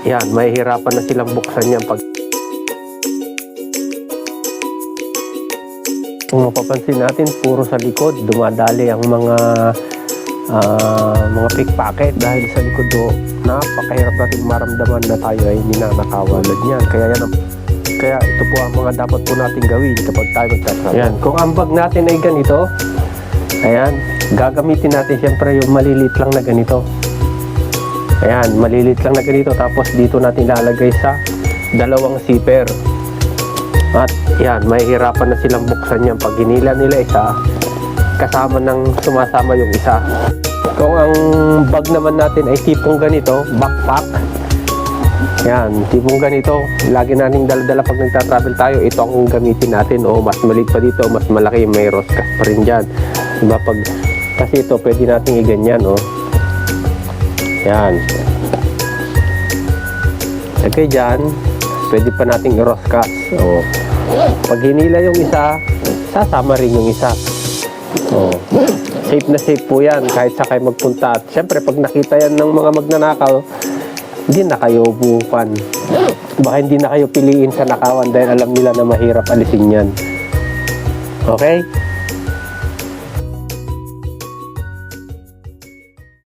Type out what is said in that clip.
yan, mahihirapan na silang buksan yan pag kung mapapansin natin, puro sa likod dumadali ang mga pickpocket dahil sa likod napakahirap natin maramdaman na tayo ay ninanakawan niyan. Kaya ito po ang mga dapat po natin gawin kapag tayo magtatrabaho. Ayan, kung ang bag natin ay ganito, ayan, gagamitin natin siyempre yung maliliit lang na ganito. Ayan, maliliit lang na ganito, tapos dito natin lalagay sa dalawang zipper. At yan, mahihirapan na silang buksan yan pag hinila nila isa kasama ng sumasama yung isa. Kung ang bag naman natin ay tipong ganito, backpack, yan, tipong ganito, lagi nating dala-dala pag nagtatravel tayo, ito ang gamitin natin. O mas maliit pa dito, mas malaki, may roskas pa rin dyan, diba? Kasi ito pwede nating iganyan, yan, okay, dyan pwede pa nating i-roskas. Pag hinila yung isa, sasama rin yung isa. Safe na safe po yan kahit sa kayo magpunta. At syempre pag nakita yan ng mga magnanakaw, hindi na kayo buupan. Baka hindi na kayo piliin sa nakawan dahil alam nila na mahirap alisin yan. Okay?